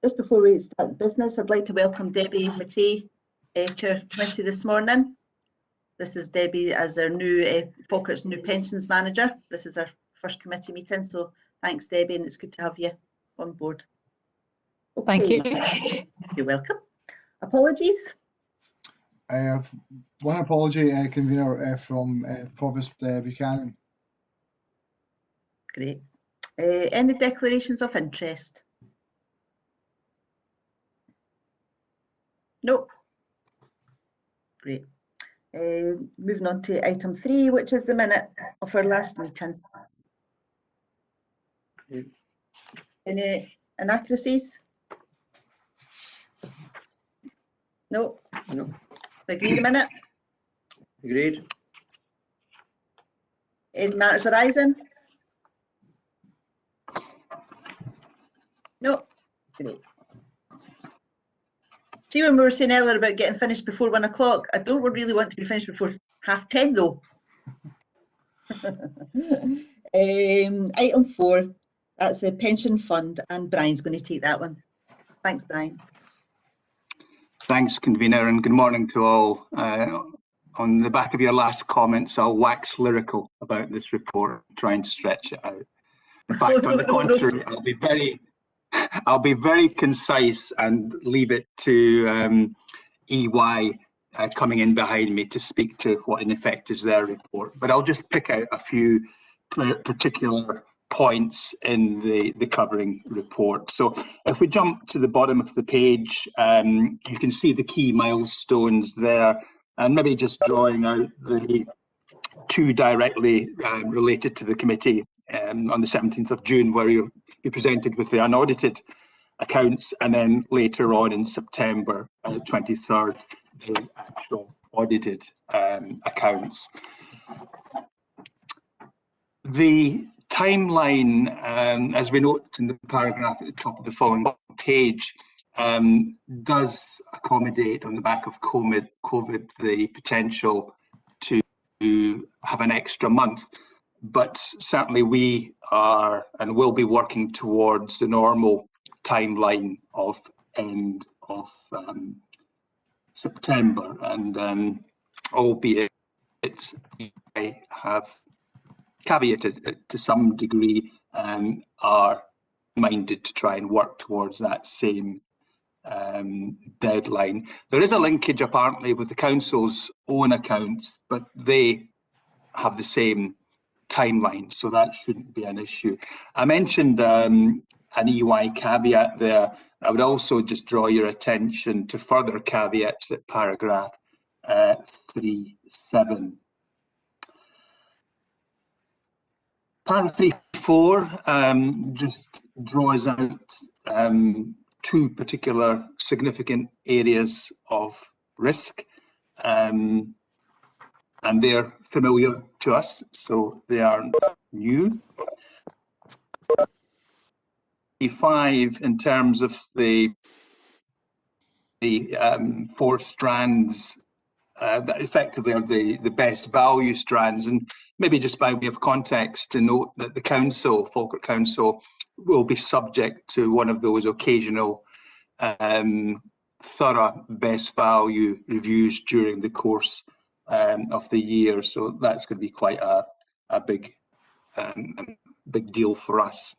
Just before we start business, I'd like to welcome Debbie McRae to our committee this morning. This is Debbie as our new Falkirk's new pensions manager. This is our first committee meeting, so thanks Debbie, and it's good to have you on board. Okay. Thank you. You're welcome. Apologies. I have one apology, convener, from Provost Buchanan. Great. Any declarations of interest? No. Great. Moving on to item 3, which is the minute of our last meeting. Any inaccuracies? No. No. Agree the minute? Agreed. Any matters arising? No. Great. See, when we were saying earlier about getting finished before 1 o'clock, I don't really want to be finished before 10:30 though. Item 4, that's the pension fund, and Brian's going to take that one. Thanks, Brian. Thanks, convener, and good morning to all. On the back of your last comments, I'll wax lyrical about this report, try and stretch it out. In fact, on the contrary, I'll be very concise and leave it to EY coming in behind me to speak to what in effect is their report. But I'll just pick out a few particular points in the covering report. So if we jump to the bottom of the page, you can see the key milestones there, and maybe just drawing out the 2 directly related to the committee on the 17th of June, where you presented with the unaudited accounts, and then later on in September 23rd, the actual audited accounts. The timeline, as we note in the paragraph at the top of the following page, does accommodate, on the back of COVID, the potential to have an extra month. But certainly we are and will be working towards the normal timeline of end of September, and albeit I have caveated it to some degree, are minded to try and work towards that same deadline. There is a linkage apparently with the council's own accounts, but they have the same timeline, so that shouldn't be an issue. I mentioned an EY caveat there. I would also just draw your attention to further caveats at paragraph 3.7. Paragraph 3.4 just draws out 2 particular significant areas of risk, and they're familiar to us, so they aren't new. 5, in terms of the 4 strands that effectively are the best value strands, and maybe just by way of context to note that the council, Falkirk Council, will be subject to one of those occasional thorough best value reviews during the course of the year, so that's going to be quite a big deal for us.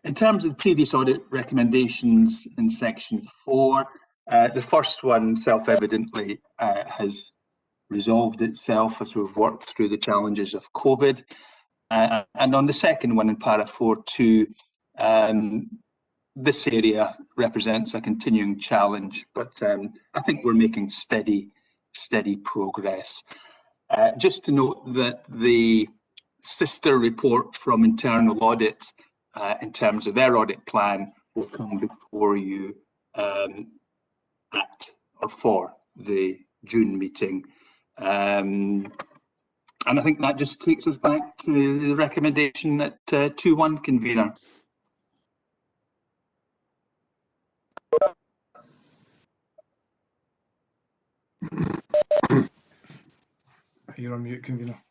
In terms of previous audit recommendations in section 4, the first one self-evidently has resolved itself as we've worked through the challenges of COVID. And on the second one in para 4.2, this area represents a continuing challenge, but I think we're making steady progress. Just to note that the sister report from internal audit in terms of their audit plan will come before you at or for the June meeting. And I think that just takes us back to the recommendation at 2.1, convener. You're on mute, convener.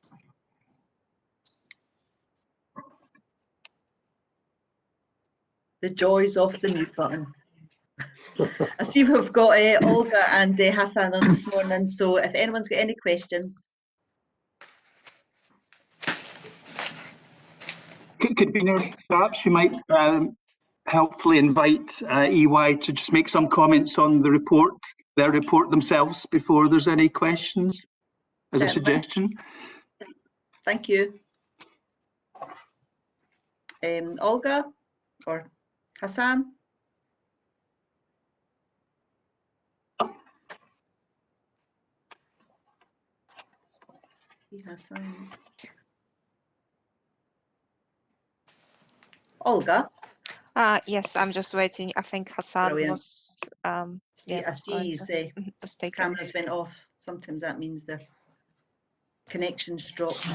The joys of the mute button. I see we've got Olga and Hassan on this morning, so if anyone's got any questions. Convener, perhaps you might helpfully invite EY to just make some comments on the report, their report themselves, before there's any questions, as a Certainly. suggestion. Thank you. Olga or Hassan? Hassan. Olga? Yes, I'm just waiting. I think Hassan Brilliant. was I see his taken. cameras went off. Sometimes that means their connection's dropped.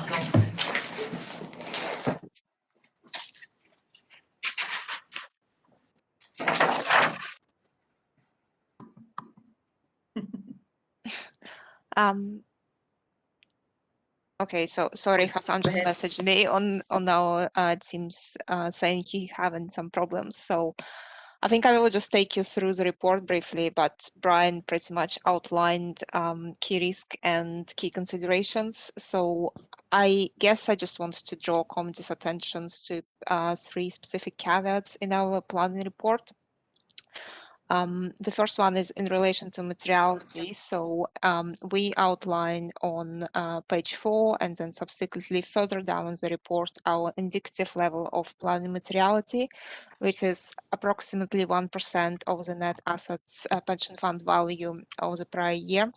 Okay, so sorry, Hassan just ahead. messaged me on our Teams saying he having some problems. So I think I will just take you through the report briefly, but Brian pretty much outlined key risk and key considerations. So I guess I just wanted to draw committee's attentions to 3 specific caveats in our planning report. The first one is in relation to materiality. So we outline on page 4 and then subsequently further down in the report our indicative level of planning materiality, which is approximately 1% of the net assets pension fund value of the prior year.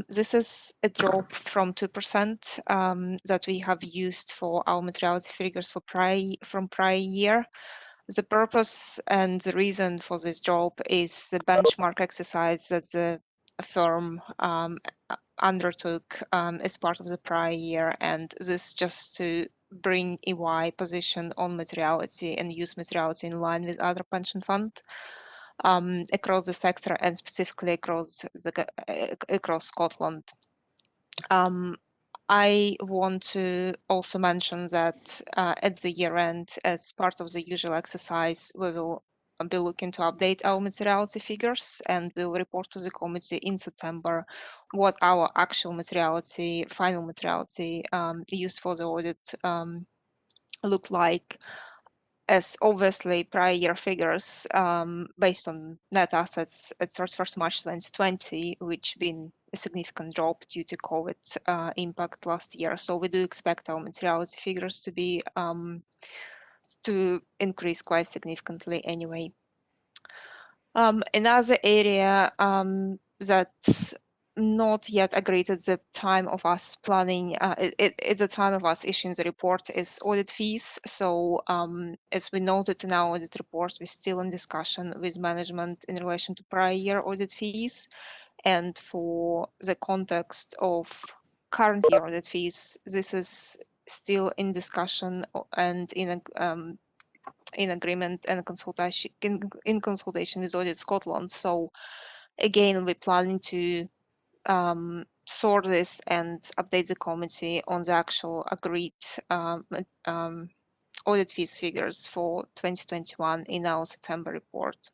This is a drop from 2% that we have used for our materiality figures from prior year. The purpose and the reason for this drop is the benchmark exercise that the firm undertook as part of the prior year, and this just to bring EY position on materiality and use materiality in line with other pension funds across the sector and specifically across Scotland. I want to also mention that at the year end, as part of the usual exercise, we will be looking to update our materiality figures and we'll report to the committee in September what our actual materiality, final materiality used for the audit look like, as obviously prior year figures based on net assets at 31st March 2020, which been a significant drop due to COVID impact last year. So we do expect our materiality figures to be to increase quite significantly anyway. Another area that's not yet agreed at the time of us planning, it's the time of us issuing the report is audit fees. So as we noted in our audit report, we're still in discussion with management in relation to prior year audit fees. And for the context of current year audit fees, this is still in discussion and in agreement and consultation in consultation with Audit Scotland. So again, we're planning to sort this and update the committee on the actual agreed audit fees figures for 2021 in our September report.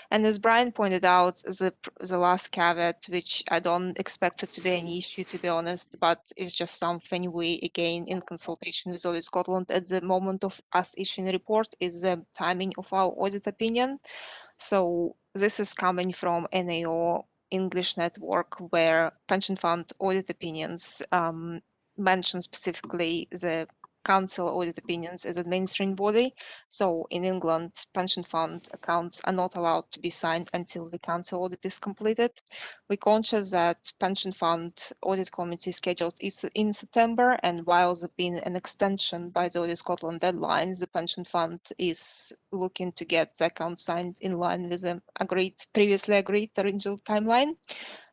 And as Brian pointed out, the last caveat, which I don't expect it to be an issue, to be honest, but it's just something we, again, in consultation with Audit Scotland at the moment of us issuing a report, is the timing of our audit opinion. So this is coming from NAO English network, where pension fund audit opinions mention specifically the council audit opinions as a mainstream body. So in England, pension fund accounts are not allowed to be signed until the council audit is completed. We're conscious that pension fund audit committee is scheduled in September, and while there's been an extension by the Audit Scotland deadlines, the pension fund is looking to get the account signed in line with the previously agreed original timeline.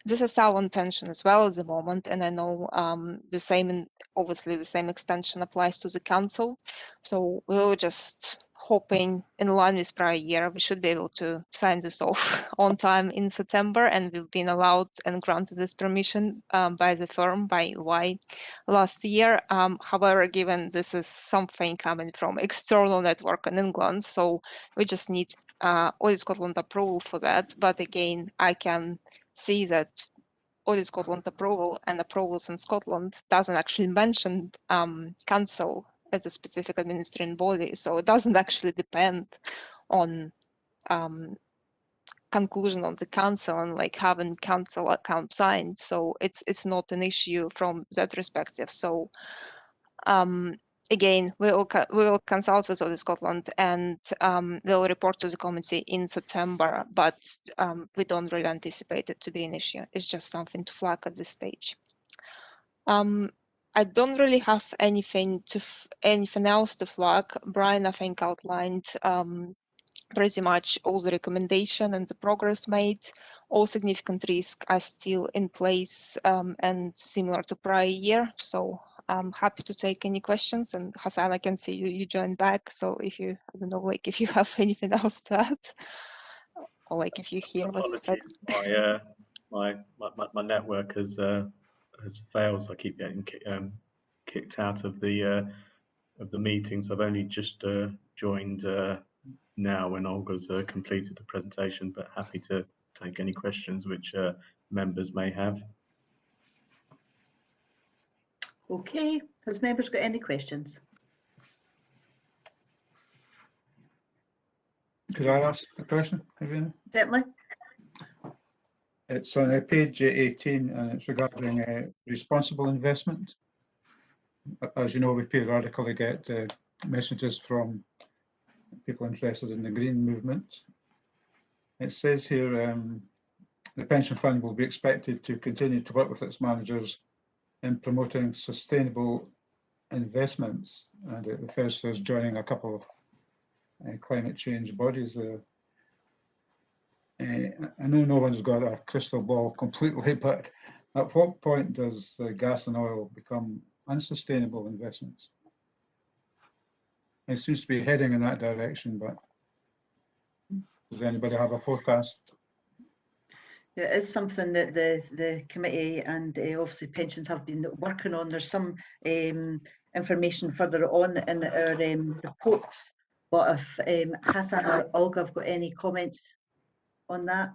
This is our intention as well at the moment, and I know the same, obviously the same extension applies to the council. So we'll just hoping in line with prior year, we should be able to sign this off on time in September, and we've been allowed and granted this permission by the firm, by EY last year. However, given this is something coming from external network in England, so we just need Audit Scotland approval for that. But again, I can see that Audit Scotland approval and approvals in Scotland doesn't actually mention council as a specific administrative body, so it doesn't actually depend on conclusion of the council and like having council account signed. So it's not an issue from that perspective. So again, we will consult with Audit Scotland and we'll report to the committee in September, but we don't really anticipate it to be an issue. It's just something to flag at this stage. I don't really have anything else to flag. Brian, I think, outlined pretty much all the recommendation and the progress made. All significant risks are still in place and similar to prior year. So I'm happy to take any questions. And Hassan, I can see you joined back. So if you, I don't know, like if you have anything else to add, or like if you hear what you said. Apologies, my network has failed, so I keep getting kicked out of the meeting. So I've only just joined now when Olga's completed the presentation, but happy to take any questions which members may have. Okay, has members got any questions? Could I ask a question, Kavina? Certainly. It's on page 18 and it's regarding responsible investment. As you know, we periodically get messages from people interested in the green movement. It says here the pension fund will be expected to continue to work with its managers in promoting sustainable investments, and it refers to us joining a couple of climate change bodies there. I know no one's got a crystal ball completely, but at what point does gas and oil become unsustainable investments? It seems to be heading in that direction, but does anybody have a forecast? Yeah, it is something that the committee and obviously pensions have been working on. There's some information further on in our reports, but if Hassan or Olga have got any comments on that?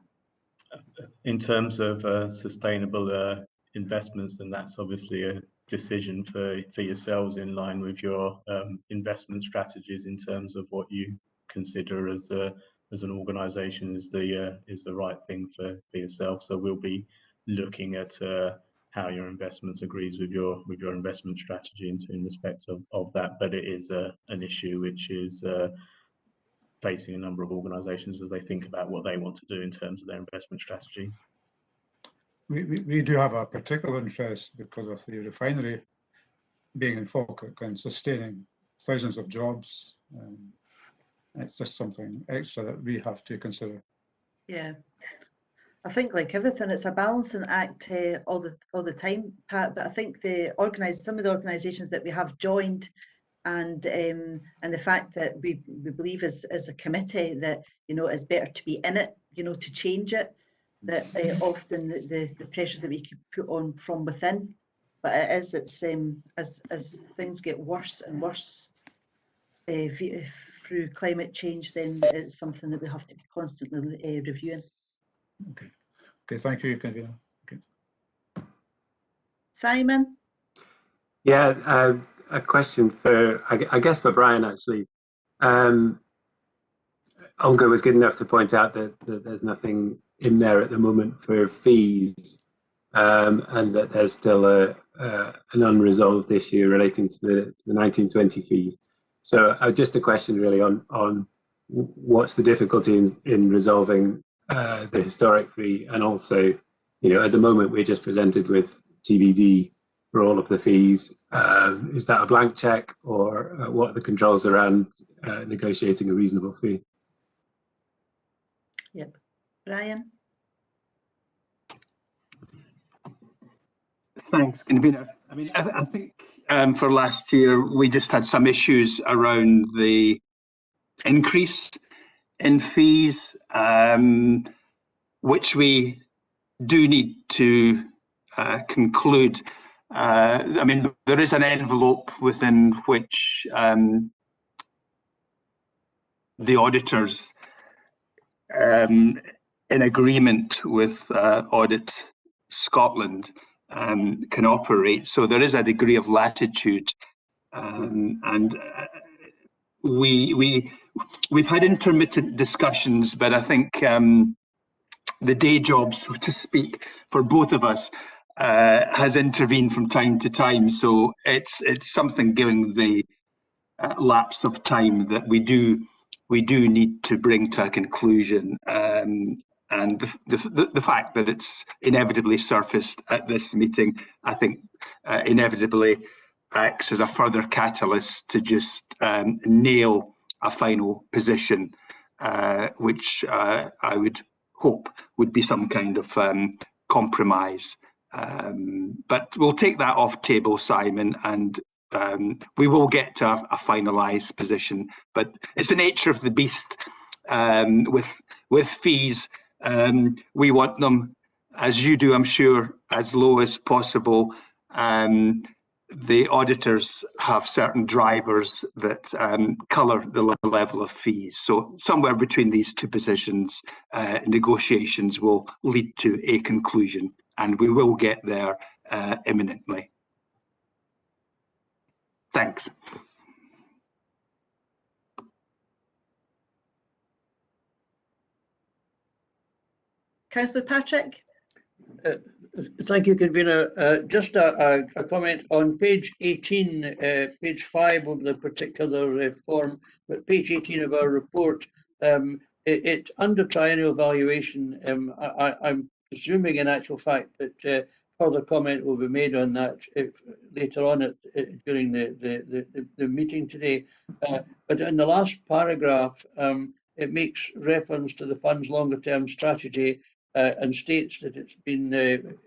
In terms of sustainable investments, then that's obviously a decision for yourselves in line with your investment strategies in terms of what you consider as an organisation is the right thing for yourself. So we'll be looking at how your investments agrees with your investment strategy in respect of that. But it is an issue which is facing a number of organisations as they think about what they want to do in terms of their investment strategies. We do have a particular interest because of the refinery being in Falkirk and sustaining thousands of jobs. It's just something extra that we have to consider. Yeah, I think like everything, it's a balancing act all the time, Pat. But I think some of the organisations that we have joined, and the fact that we believe as a committee that it's better to be in it, to change it. That often the pressures that we could put on from within, but it's as things get worse and worse through climate change, then it's something that we have to be constantly reviewing. Okay, thank you, Convener. Okay. Simon? Yeah, a question for, I guess for Brian, actually. Olga was good enough to point out that there's nothing in there at the moment for fees, and that there's still an unresolved issue relating to the 1920 fees. So just a question really on what's the difficulty in resolving the historic fee, and also, at the moment we're just presented with TBD for all of the fees. Is that a blank check, or what are the controls around negotiating a reasonable fee? Yep. Brian? Thanks, Convener. I mean, I think for last year we just had some issues around the increase in fees, which we do need to conclude. I mean, there is an envelope within which the auditors, in agreement with Audit Scotland, can operate. So there is a degree of latitude, and we've had intermittent discussions, but I think the day job, so to speak, for both of us has intervened from time to time. So it's something, given the lapse of time, that we do need to bring to a conclusion. And the fact that it's inevitably surfaced at this meeting, I think, inevitably acts as a further catalyst to just nail a final position, which I would hope would be some kind of compromise. But we'll take that off table, Simon, and we will get to a finalised position. But it's the nature of the beast with fees. We want them, as you do, I'm sure, as low as possible. The auditors have certain drivers that colour the level of fees. So somewhere between these two positions, negotiations will lead to a conclusion, and we will get there imminently. Thanks. Councillor Patrick. Thank you, Convener. Just a comment on page 18, page 5 of the particular form, but page 18 of our report, it under triennial valuation, I'm presuming in actual fact that further comment will be made on that later on during the meeting today. But in the last paragraph, it makes reference to the fund's longer term strategy and states that it's been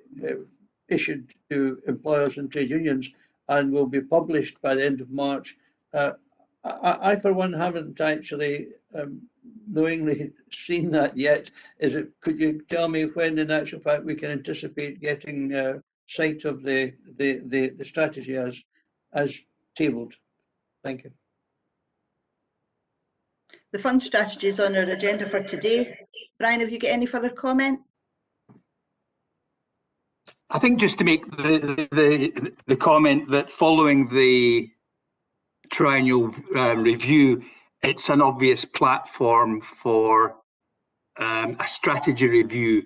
issued to employers and trade unions and will be published by the end of March. I for one, haven't actually knowingly seen that yet. Could you tell me when, in actual fact, we can anticipate getting sight of the strategy as tabled? Thank you. The fund strategy is on our agenda for today. Brian, have you got any further comment? I think just to make the comment that following the triennial review, it's an obvious platform for a strategy review,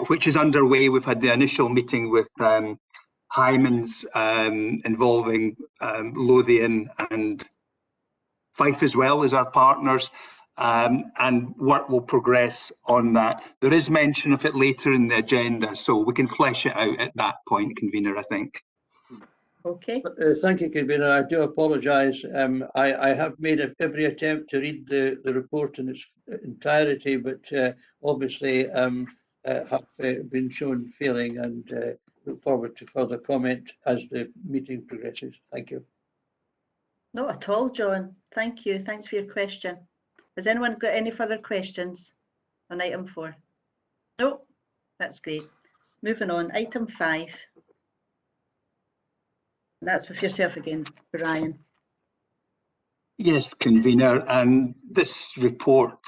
which is underway. We've had the initial meeting with Hymans involving Lothian and Fife as well as our partners, and work will progress on that. There is mention of it later in the agenda, so we can flesh it out at that point, Convener, I think. Okay. Thank you, Convener. I do apologise. I have made every attempt to read the report in its entirety, but obviously have been shown failing, and look forward to further comment as the meeting progresses. Thank you. Not at all, John. Thank you. Thanks for your question. Has anyone got any further questions on item 4? No, that's great. Moving on, item 5. That's with yourself again, Brian. Yes, Convener, and this report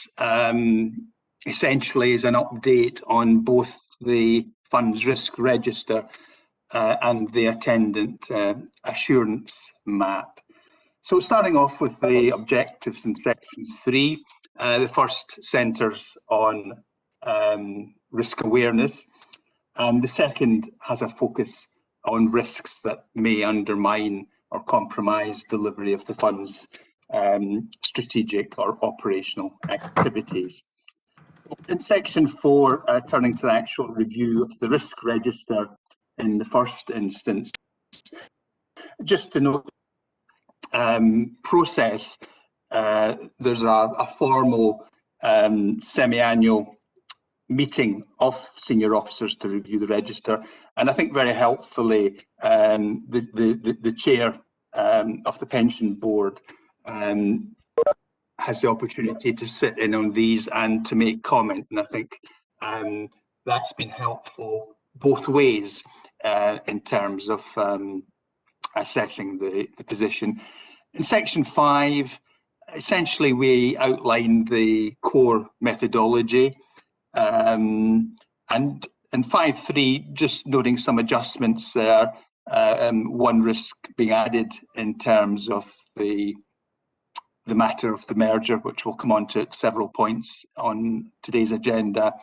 essentially is an update on both the fund's risk register and the attendant assurance map. So starting off with the objectives in section 3, the first centres on risk awareness, and the second has a focus on risks that may undermine or compromise delivery of the fund's strategic or operational activities. In section 4, turning to the actual review of the risk register in the first instance, just to note process, there's a formal semi-annual meeting of senior officers to review the register, and I think very helpfully the chair of the pension board has the opportunity to sit in on these and to make comment. And I think that's been helpful both ways in terms of assessing the position. In section 5, essentially we outlined the core methodology, and in 5.3, just noting some adjustments there, one risk being added in terms of the matter of the merger, which we'll come on to at several points on today's agenda,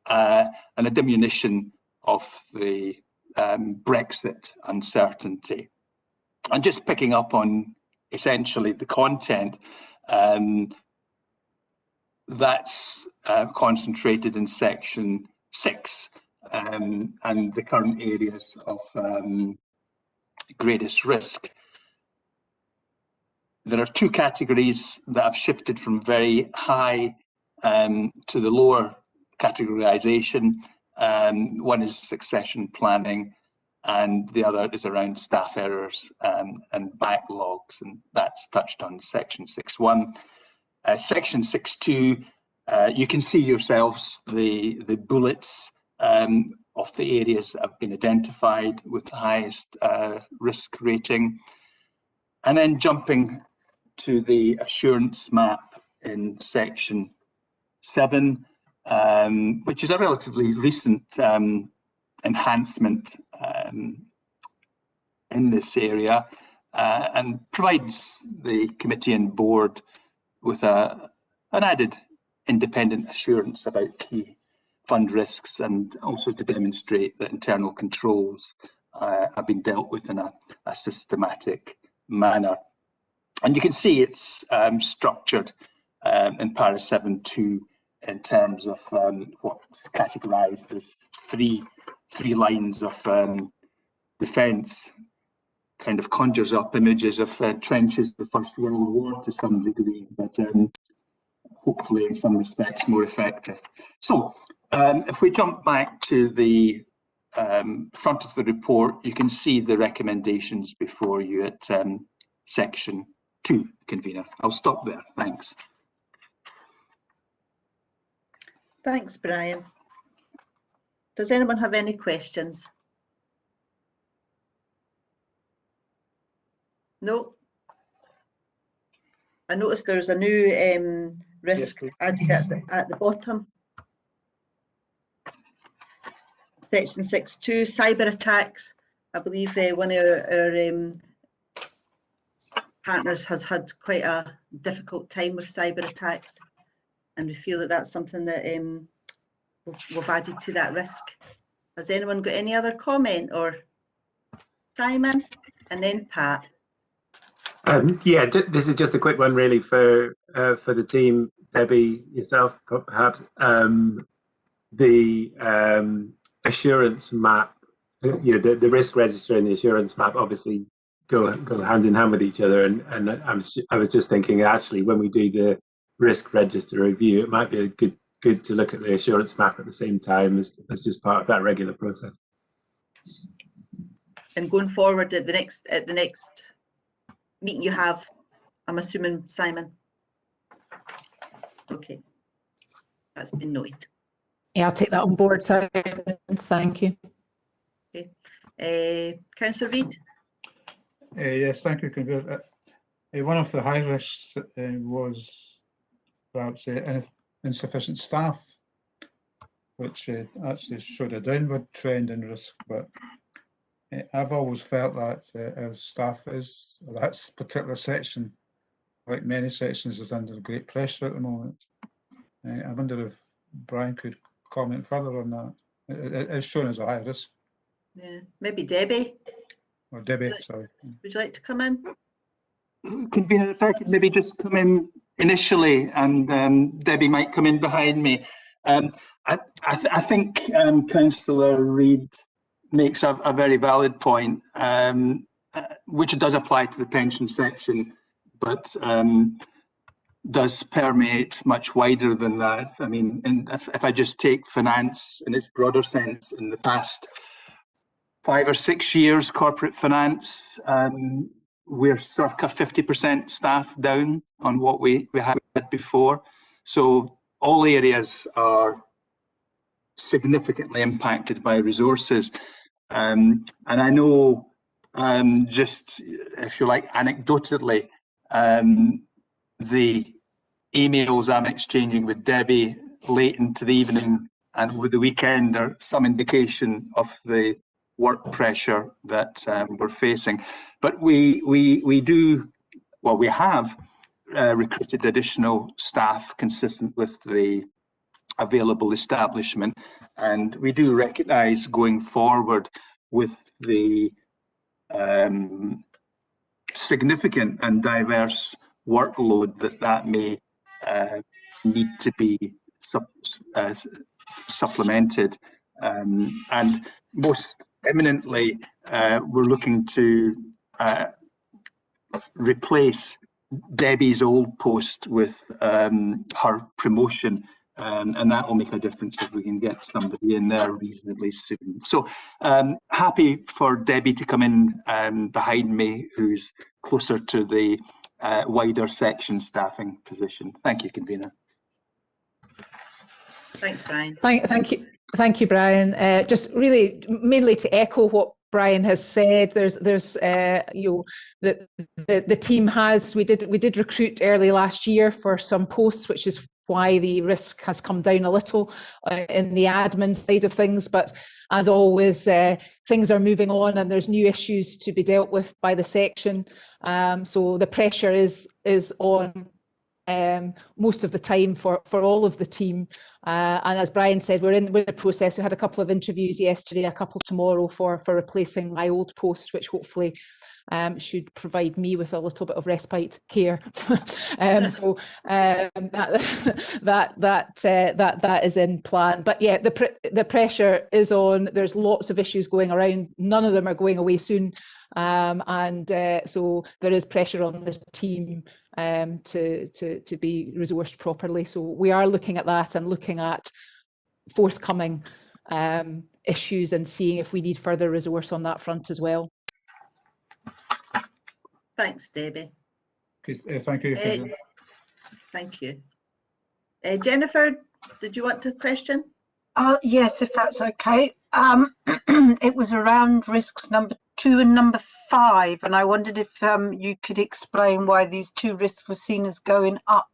and a diminution of the Brexit uncertainty. And just picking up on essentially the content, that's concentrated in section 6 and the current areas of greatest risk. There are 2 categories that have shifted from very high to the lower categorisation. One is succession planning, and the other is around staff errors and backlogs, and that's touched on section 6.1. Section 6.2, you can see yourselves the bullets of the areas that have been identified with the highest risk rating. And then jumping to the assurance map in section 7, which is a relatively recent enhancement in this area, and provides the committee and board with an added independent assurance about key fund risks, and also to demonstrate that internal controls have been dealt with in a systematic manner. And you can see it's structured in para 7.2 in terms of what's categorised as three lines of defence. Kind of conjures up images of trenches of the First World War to some degree, but hopefully in some respects more effective. So if we jump back to the front of the report, you can see the recommendations before you at section 2, convener. I'll stop there. Thanks. Thanks, Brian. Does anyone have any questions? No. I noticed there's a new risk added at the bottom. Section 6.2, cyber attacks. I believe one of our partners has had quite a difficult time with cyber attacks, and we feel that that's something that we've added to that risk. Has anyone got any other comment? Or Simon, and then Pat. Yeah, this is just a quick one really for the team. Debbie, yourself, perhaps. The assurance map, you know, the risk register and the assurance map obviously go hand in hand with each other. And I was just thinking, actually, when we do the risk register review, it might be good to look at the assurance map at the same time as just part of that regular process. And going forward at the next meeting you have, I'm assuming, Simon. Okay, that's been noted. Yeah, I'll take that on board, Simon. Thank you. Okay, Councillor Reid. Yes, thank you, convener. One of the high risks was perhaps insufficient staff, which actually showed a downward trend in risk, but I've always felt that our staff that particular section, like many sections, is under great pressure at the moment. I wonder if Brian could comment further on that. It's shown as a high risk. Yeah, maybe Debbie. Or Debbie, sorry. Would you like to come in? Convener, if I could maybe just come in initially, and Debbie might come in behind me. I think Councillor Reid makes a very valid point, which does apply to the pension section, but does permeate much wider than that. I mean, if I just take finance in its broader sense, in the past 5 or 6 years, corporate finance, we're circa 50% staff down on what we had before. So all areas are significantly impacted by resources. And I know, just if you like, anecdotally, the emails I'm exchanging with Debbie late into the evening and over the weekend are some indication of the work pressure that we're facing. But we have recruited additional staff consistent with the available establishment, and we do recognise going forward with the significant and diverse workload that may need to be supplemented, and most imminently we're looking to replace Debbie's old post with her promotion, and that will make a difference if we can get somebody in there reasonably soon. So happy for Debbie to come in behind me, who's closer to the wider section staffing position. Thank you, Convener. Thanks, Brian. Thank you, Brian. Just really mainly to echo what Brian has said. There's you know, the team we did recruit early last year for some posts, which is why the risk has come down a little in the admin side of things. But as always, things are moving on and there's new issues to be dealt with by the section. So the pressure is on most of the time for all of the team. And as Brian said, we're in the process. We had a couple of interviews yesterday, a couple tomorrow for replacing my old post, which hopefully should provide me with a little bit of respite care. So that is in plan. But yeah, the pressure is on. There's lots of issues going around. None of them are going away soon. So there is pressure on the team to be resourced properly. So we are looking at that and looking at forthcoming issues and seeing if we need further resource on that front as well. Thanks, Debbie. Okay, thank you. Thank you. Jennifer, did you want to question? Yes, if that's okay. It was around risks number 2 and number 5, and I wondered if you could explain why these 2 risks were seen as going up.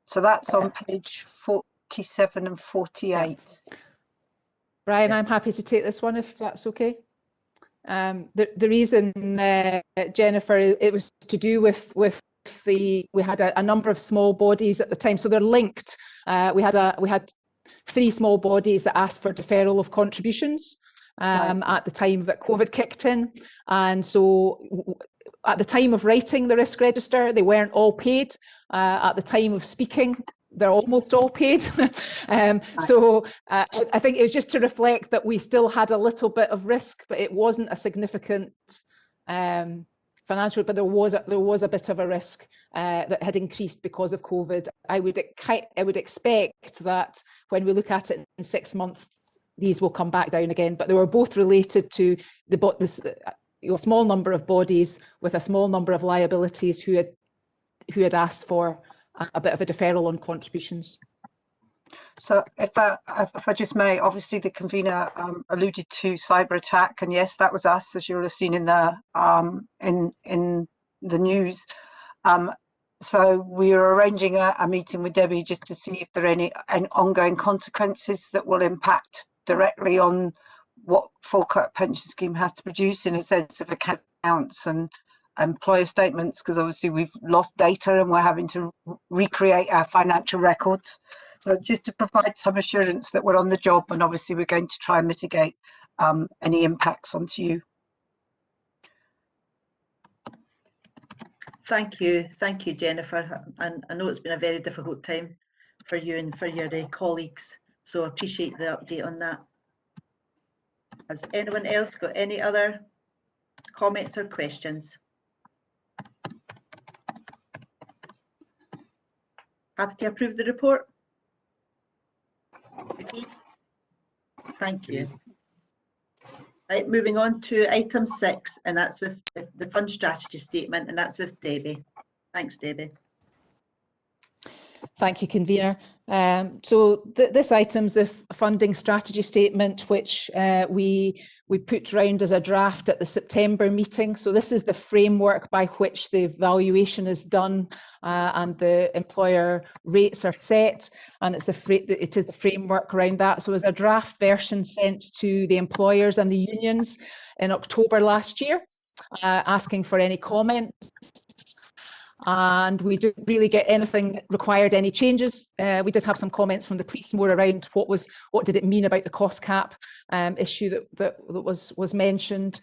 So that's on page 47 and 48. Brian, I'm happy to take this one if that's okay. The reason, Jennifer, it was to do with we had a number of small bodies at the time, so they're linked. We had 3 small bodies that asked for deferral of contributions at the time that COVID kicked in, and so at the time of writing the risk register, they weren't all paid. At the time of speaking, they're almost all paid. So I think it was just to reflect that we still had a little bit of risk, but it wasn't a significant financial, but there was a bit of a risk that had increased because of COVID. I would expect that when we look at it in 6 months, these will come back down again, but they were both related to a small number of bodies with a small number of liabilities who had asked for a bit of a deferral on contributions. So if I just may, obviously the convener alluded to cyber attack, and yes, that was us, as you'll have seen in the news. So we are arranging a meeting with Debbie just to see if there are any ongoing consequences that will impact directly on what Falkirk Pension Scheme has to produce in a sense of accounts and employer statements, because obviously we've lost data and we're having to recreate our financial records. So just to provide some assurance that we're on the job, and obviously we're going to try and mitigate any impacts onto you. Thank you, Jennifer. And I know it's been a very difficult time for you and for your colleagues, so I appreciate the update on that. Has anyone else got any other comments or questions? Happy to approve the report? Agreed. Thank you. Right, moving on to item 6, and that's with the fund strategy statement, and that's with Debbie. Thanks, Debbie. Thank you, convener. So this item's the funding strategy statement, which we put round as a draft at the September meeting. So this is the framework by which the valuation is done and the employer rates are set, and it is the framework around that. So as a draft version sent to the employers and the unions in October last year, asking for any comments. And we didn't really get anything that required any changes. We did have some comments from the police more around what did it mean about the cost cap issue that was mentioned.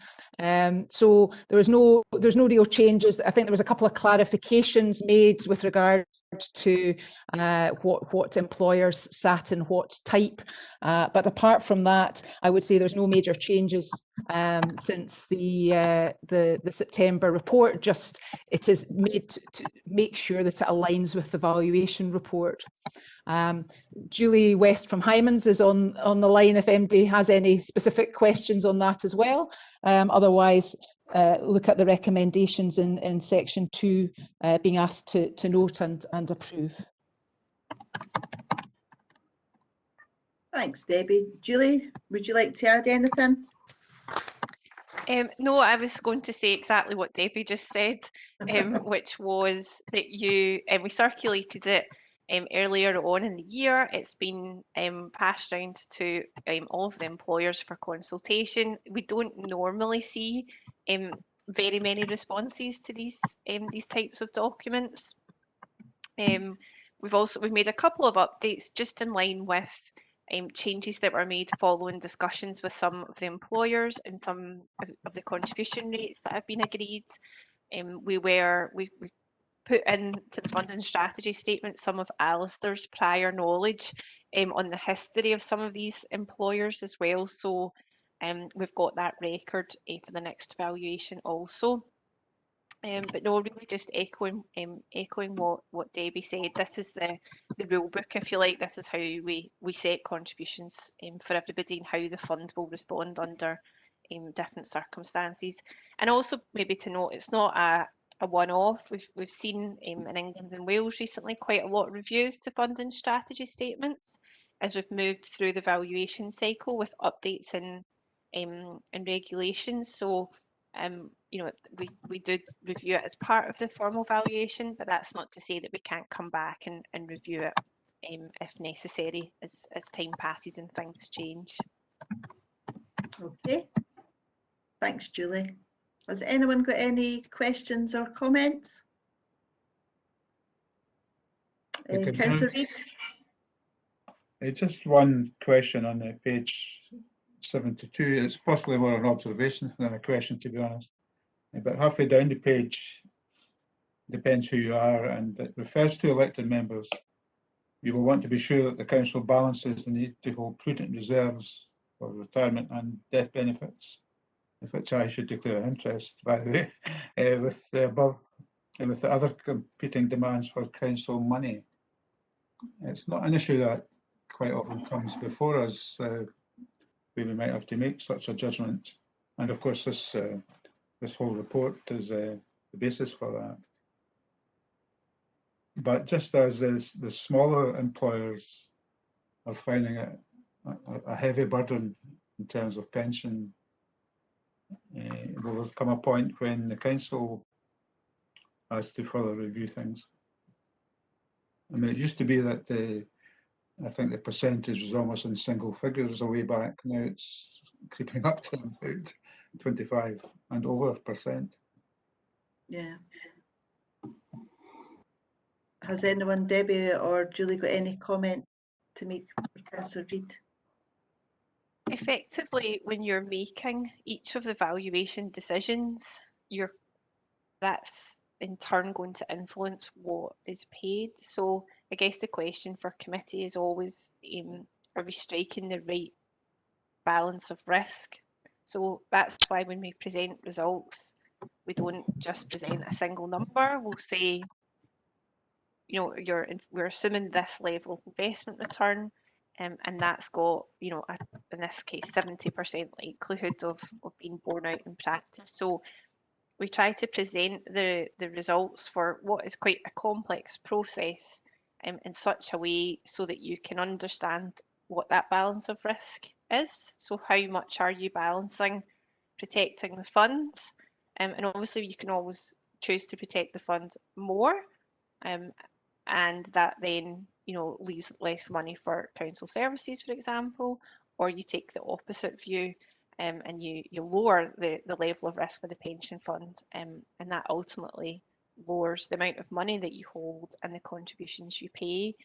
So there's no real changes. I think there was a couple of clarifications made with regard to what employers sat in what type. But apart from that, I would say there's no major changes since the September report. Just it is made to make sure that it aligns with the valuation report. Julie West from Hymans is on the line if MD has any specific questions on that as well. Otherwise, look at the recommendations in section 2 being asked to note and approve. Thanks, Debbie. Julie, would you like to add anything? No, I was going to say exactly what Debbie just said, which was that we circulated it earlier on in the year. It's been passed round to all of the employers for consultation. We don't normally see very many responses to these types of documents. We've made a couple of updates just in line with changes that were made following discussions with some of the employers and some of the contribution rates that have been agreed. We put into the funding strategy statement some of Alistair's prior knowledge on the history of some of these employers as well. So we've got that record for the next valuation also. But no, really just echoing what Debbie said. This is the rule book, if you like. This is how we set contributions for everybody and how the fund will respond under different circumstances. And also maybe to note, it's not a one-off. We've seen in England and Wales recently quite a lot of reviews to funding strategy statements as we've moved through the valuation cycle with updates in regulations. So we did review it as part of the formal valuation, but that's not to say that we can't come back and review it if necessary as time passes and things change. Okay. Thanks, Julie. Has anyone got any questions or comments? Councillor Reid? Just one question on page 72. It's possibly more an observation than a question, to be honest. But halfway down the page, depends who you are, and it refers to elected members. You will want to be sure that the council balances the need to hold prudent reserves for retirement and death benefits, which I should declare an interest, by the way, with the above and with the other competing demands for council money. It's not an issue that quite often comes before us. We might have to make such a judgment, and of course this whole report is the basis for that. But just as the smaller employers are finding it a heavy burden in terms of pension, will there come a point when the council has to further review things? I mean, it used to be that I think the percentage was almost in single figures a way back. Now it's creeping up to about 25 and over %. Yeah. Has anyone, Debbie or Julie, got any comment to make for Councillor Reid? Effectively, when you're making each of the valuation decisions, that's in turn going to influence what is paid. So I guess the question for committee is always, are we striking the right balance of risk? So that's why when we present results, we don't just present a single number. We'll say, we're assuming this level of investment return. and that's got, you know, in this case, 70% likelihood of being borne out in practice. So we try to present the results for what is quite a complex process in such a way so that you can understand what that balance of risk is. So how much are you balancing protecting the funds? And obviously you can always choose to protect the fund more, and that then, you know, leaves less money for council services, for example, or you take the opposite view, and you lower the level of risk for the pension fund, and that ultimately lowers the amount of money that you hold and the contributions you pay.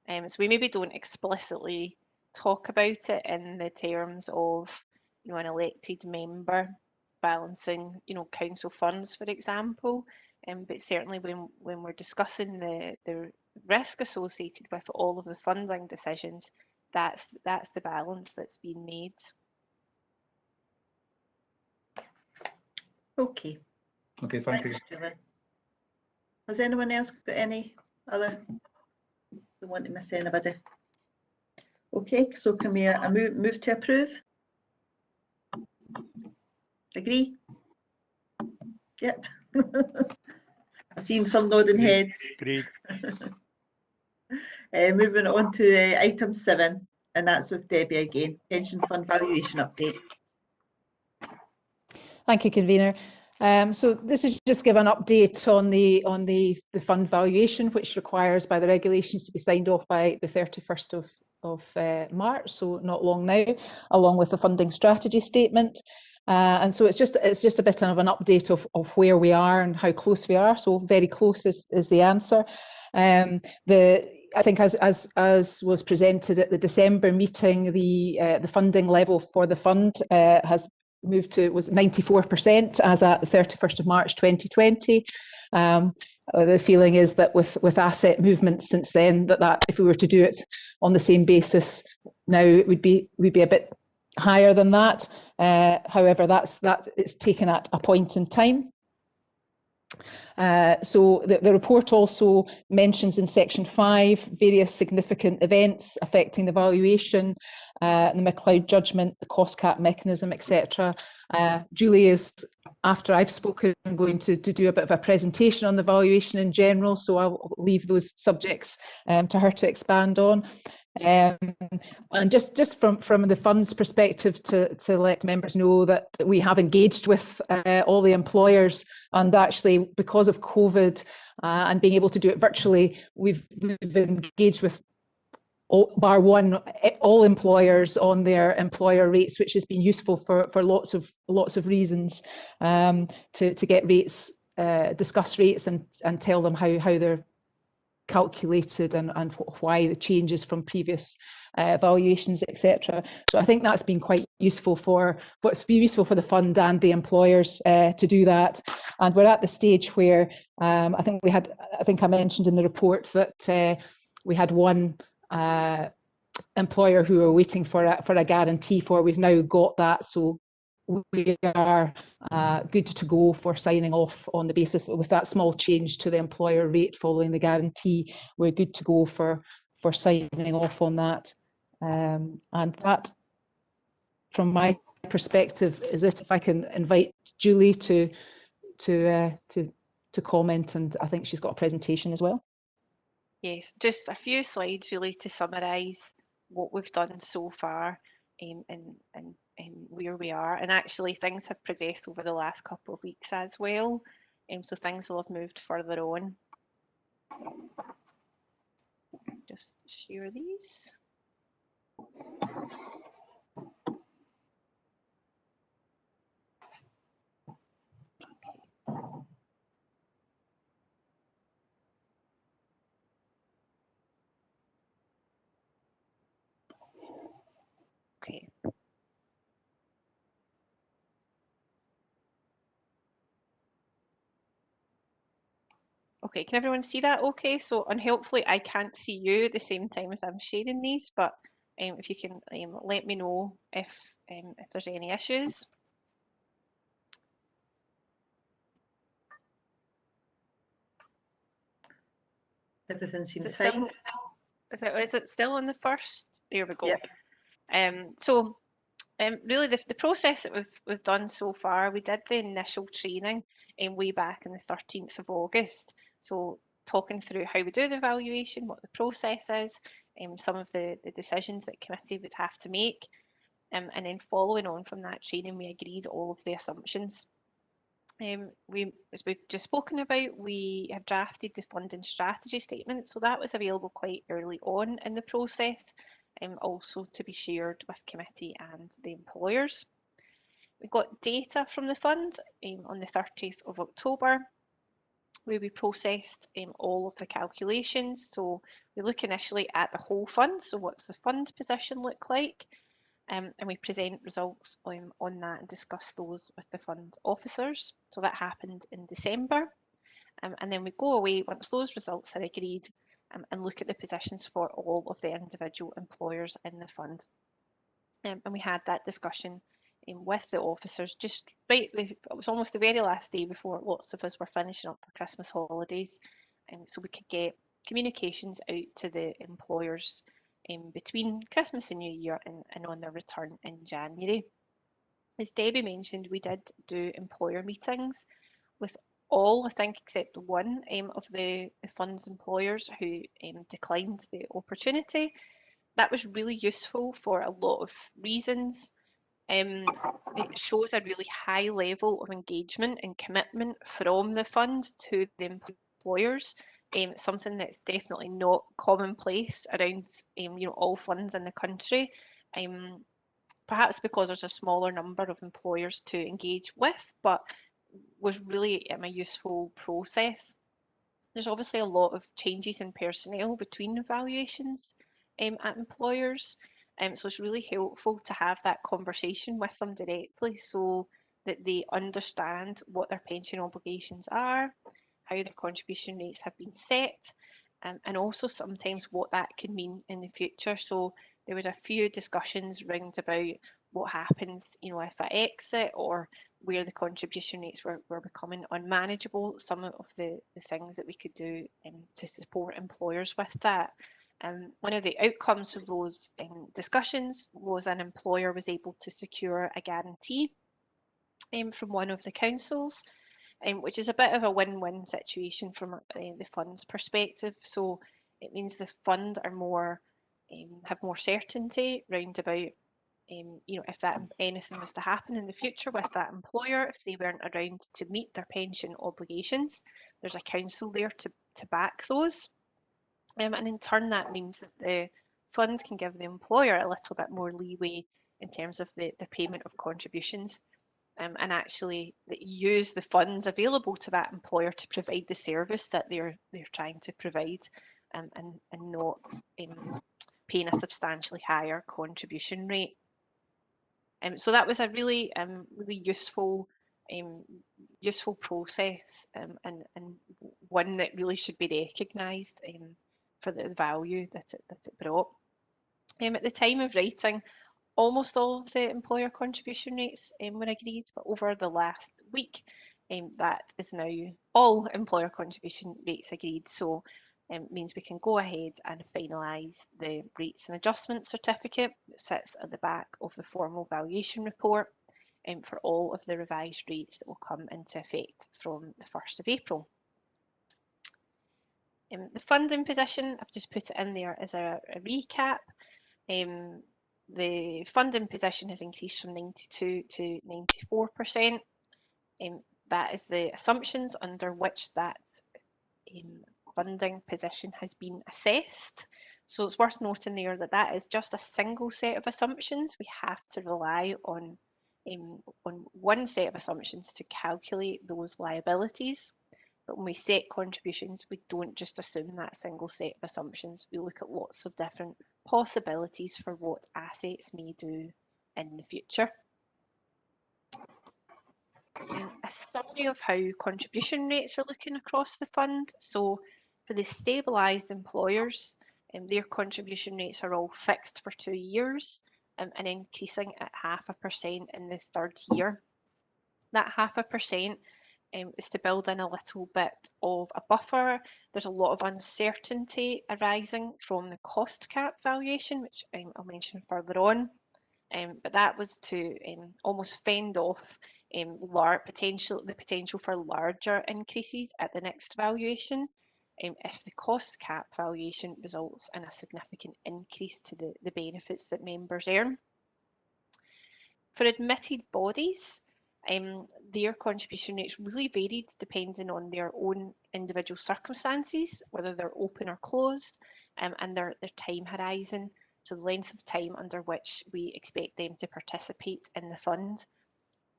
So we maybe don't explicitly talk about it in the terms of, you know, an elected member balancing, you know, council funds, for example. But certainly when we're discussing the risk associated with all of the funding decisions, that's the balance that's being made. Okay, Okay, thank you. thanks, Julie. Has anyone else got any other, don't want to miss anybody? Okay, so can we move to approve? Agree? Yep. I've seen some nodding Agreed. heads. Agreed. Moving on to item 7, and that's with Debbie again, pension fund valuation update. Thank you, convener. So this is just give an update on the fund valuation, which requires by the regulations to be signed off by the 31st of March, so not long now, along with the funding strategy statement. And so it's just a bit of an update of where we are and how close we are. So very close is the answer. I think as was presented at the December meeting, the funding level for the fund has moved to, was 94% as at the 31st of March 2020. The feeling is that with asset movements since then, that if we were to do it on the same basis now, we'd be a bit higher than that. However, it's taken at a point in time. So the report also mentions in section 5 various significant events affecting the valuation, the McLeod judgment, the cost cap mechanism, etc. Julie is, after I've spoken, going to do a bit of a presentation on the valuation in general, so I'll leave those subjects to her to expand on. And just from the fund's perspective, to let members know that we have engaged with all the employers, and actually because of COVID and being able to do it virtually, we've engaged with bar one, all employers on their employer rates, which has been useful for lots of reasons, to get rates, discuss rates and tell them how they're calculated and why the changes from previous valuations, etc. So I think that's been quite useful for the fund and the employers to do that. And we're at the stage where I think I mentioned in the report that we had one employer who were waiting for a guarantee for. We've now got that, so we are good to go for signing off on the basis that with that small change to the employer rate following the guarantee, we're good to go for signing off on that. And that, from my perspective, is it. If I can invite Julie to comment, and I think she's got a presentation as well. Yes, just a few slides really to summarise what we've done so far, and where we are. And actually things have progressed over the last couple of weeks as well, so things will have moved further on. Just share these. Okay. Okay, can everyone see that okay? So unhelpfully, I can't see you at the same time as I'm sharing these, but if you can let me know if there's any issues. Everything Is seems it fine. still, is it still on the first There we go. Yep. Really the process that we've done so far, we did the initial training way back on the 13th of August. So talking through how we do the evaluation, what the process is, some of the decisions that committee would have to make. And then following on from that training, we agreed all of the assumptions. As we've just spoken about, we have drafted the funding strategy statement, so that was available quite early on in the process, also to be shared with committee and the employers. We got data from the fund on the 30th of October, where we processed all of the calculations. So we look initially at the whole fund, so what's the fund position look like? And we present results on that and discuss those with the fund officers. So that happened in December. And then we go away once those results are agreed and look at the positions for all of the individual employers in the fund. And we had that discussion with the officers just it was almost the very last day before lots of us were finishing up for Christmas holidays. So we could get communications out to the employers between Christmas and New Year and on their return in January. As Debbie mentioned, we did do employer meetings with all, I think, except one of the fund's employers who declined the opportunity. That was really useful for a lot of reasons. It shows a really high level of engagement and commitment from the fund to the employers. Something that's definitely not commonplace around all funds in the country. Perhaps because there's a smaller number of employers to engage with, but was really a useful process. There's obviously a lot of changes in personnel between evaluations at employers. So it's really helpful to have that conversation with them directly so that they understand what their pension obligations are, how their contribution rates have been set, and also sometimes what that can mean in the future. So there was a few discussions round about what happens, if I exit, or where the contribution rates were becoming unmanageable, some of the things that we could do to support employers with that. One of the outcomes of those discussions was an employer was able to secure a guarantee from one of the councils, which is a bit of a win-win situation from the fund's perspective. So it means the fund are more have more certainty round about if that anything was to happen in the future with that employer, if they weren't around to meet their pension obligations, there's a council there to back those. And in turn, that means that the fund can give the employer a little bit more leeway in terms of the payment of contributions, and actually use the funds available to that employer to provide the service that they're trying to provide, and not paying a substantially higher contribution rate. So that was a really useful process, and one that really should be recognised for the value that it brought. At the time of writing, almost all of the employer contribution rates were agreed, but over the last week, that is now all employer contribution rates agreed. So means we can go ahead and finalise the rates and adjustment certificate that sits at the back of the formal valuation report for all of the revised rates that will come into effect from the 1st of April. The funding position, I've just put it in there as a recap. The funding position has increased from 92 to 94%. That is the assumptions under which that funding position has been assessed. So it's worth noting there that that is just a single set of assumptions. We have to rely on one set of assumptions to calculate those liabilities. But when we set contributions, we don't just assume that single set of assumptions. We look at lots of different possibilities for what assets may do in the future. A summary of how contribution rates are looking across the fund. So for the stabilised employers, their contribution rates are all fixed for 2 years and increasing at 0.5% in the third year. That 0.5% is to build in a little bit of a buffer. There's a lot of uncertainty arising from the cost cap valuation, which I'll mention further on. But that was to almost fend off the potential for larger increases at the next valuation if the cost cap valuation results in a significant increase to the benefits that members earn. For admitted bodies, their contribution rates really varied depending on their own individual circumstances, whether they're open or closed, and their time horizon, so the length of time under which we expect them to participate in the fund.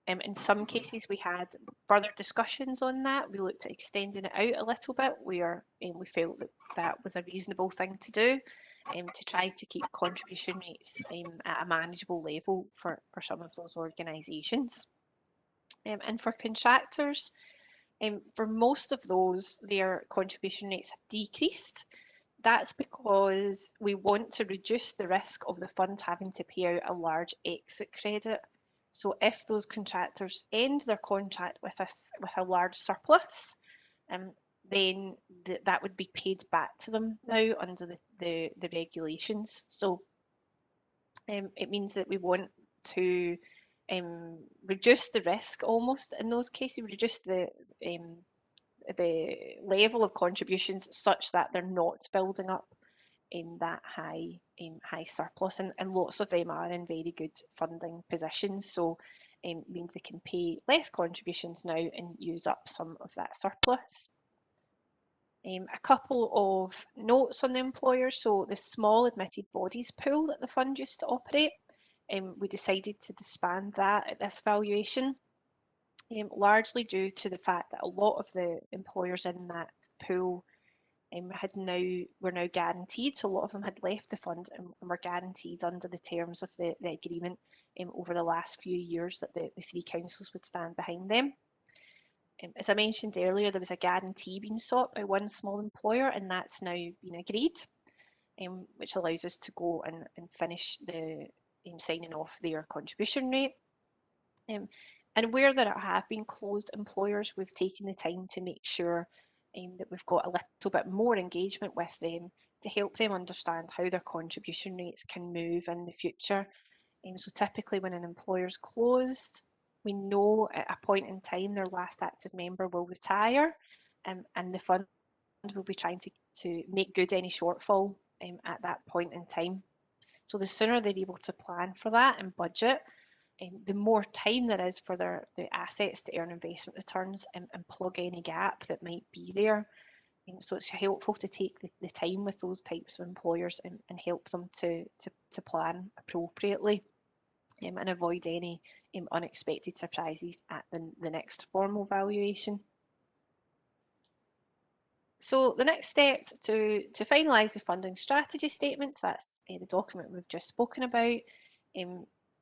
In some cases, we had further discussions on that. We looked at extending it out a little bit where we felt that that was a reasonable thing to do to try to keep contribution rates at a manageable level for some of those organisations. And for contractors, for most of those, their contribution rates have decreased. That's because we want to reduce the risk of the fund having to pay out a large exit credit. So if those contractors end their contract with us with a large surplus, then that would be paid back to them now under the regulations. So it means that we want to reduce the risk almost in those cases, reduce the level of contributions such that they're not building up in that high surplus, and lots of them are in very good funding positions, so means they can pay less contributions now and use up some of that surplus. A couple of notes on the employers. So the small admitted bodies pool that the fund used to operate, we decided to disband that at this valuation, largely due to the fact that a lot of the employers in that pool were now guaranteed. So a lot of them had left the fund and were guaranteed under the terms of the agreement over the last few years that the three councils would stand behind them. As I mentioned earlier, there was a guarantee being sought by one small employer, and that's now been agreed, which allows us to go and finish the signing off their contribution rate. And where there have been closed employers, we've taken the time to make sure that we've got a little bit more engagement with them to help them understand how their contribution rates can move in the future. So typically when an employer's closed, we know at a point in time their last active member will retire, and the fund will be trying to make good any shortfall at that point in time. So the sooner they're able to plan for that and budget, the more time there is for the assets to earn investment returns and plug any gap that might be there. So it's helpful to take the time with those types of employers and help them to plan appropriately and avoid any unexpected surprises at the next formal valuation. So the next steps to finalise the funding strategy statements, that's the document we've just spoken about.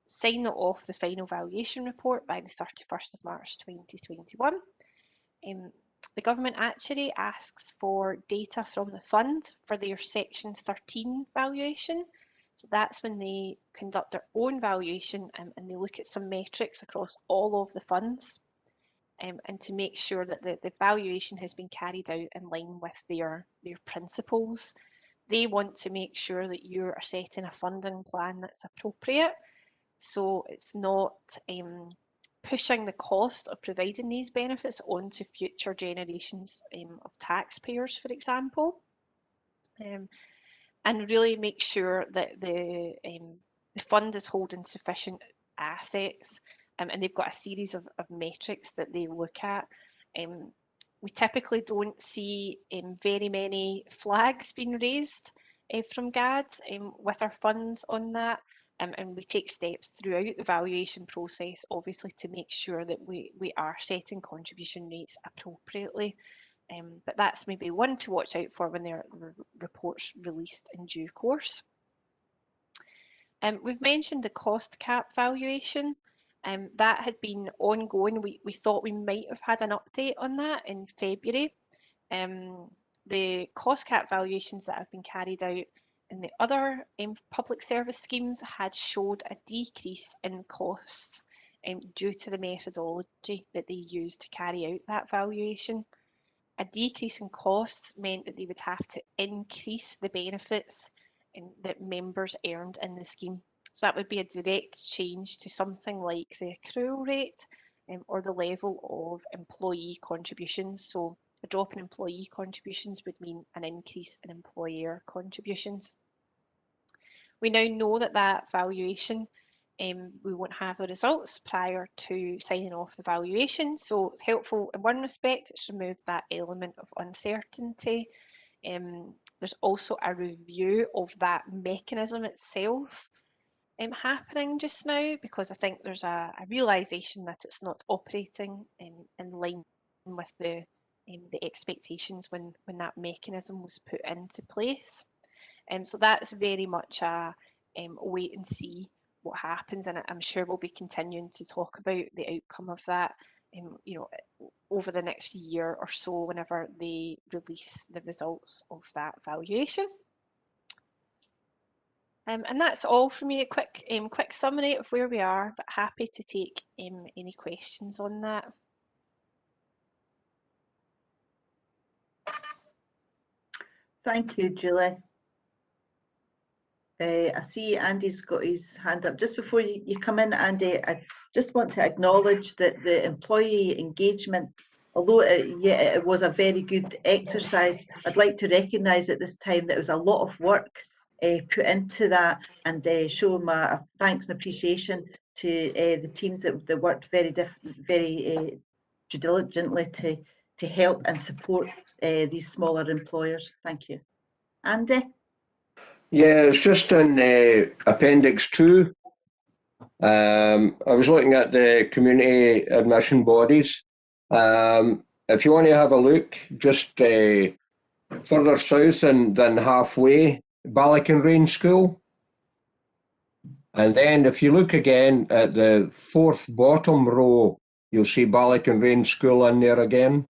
Sign off the final valuation report by the 31st of March 2021. The government actuary asks for data from the fund for their section 13 valuation. So that's when they conduct their own valuation and they look at some metrics across all of the funds and to make sure that the valuation has been carried out in line with their principles. They want to make sure that you are setting a funding plan that's appropriate. So it's not pushing the cost of providing these benefits onto future generations of taxpayers, for example, and really make sure that the fund is holding sufficient assets, and they've got a series of metrics that they look at. We typically don't see very many flags being raised from GAD with our funds on that. And we take steps throughout the valuation process, obviously, to make sure that we are setting contribution rates appropriately. But that's maybe one to watch out for when their reports released in due course. We've mentioned the cost cap valuation. That had been ongoing. We thought we might have had an update on that in February. The cost cap valuations that have been carried out in the other public service schemes had showed a decrease in costs due to the methodology that they used to carry out that valuation. A decrease in costs meant that they would have to increase the benefits that members earned in the scheme. So that would be a direct change to something like the accrual rate or the level of employee contributions. So a drop in employee contributions would mean an increase in employer contributions. We now know that that valuation, we won't have the results prior to signing off the valuation. So it's helpful in one respect, it's removed that element of uncertainty. There's also a review of that mechanism itself happening just now, because I think there's a realisation that it's not operating in line with the expectations when that mechanism was put into place. So that's very much a wait and see what happens, and I'm sure we'll be continuing to talk about the outcome of that over the next year or so whenever they release the results of that valuation. And that's all from me, a quick summary of where we are, but happy to take any questions on that. Thank you, Julie. I see Andy's got his hand up. Just before you come in, Andy, I just want to acknowledge that the employee engagement, although it was a very good exercise, I'd like to recognise at this time that it was a lot of work put into that, and show my thanks and appreciation to the teams that worked very diligently to help and support these smaller employers. Thank you. Andy? Yeah, it's just in Appendix 2. I was looking at the community admission bodies. If you want to have a look, just further south than halfway, Ballyconrain School. And then if you look again at the fourth bottom row, you'll see Ballyconrain School in there again.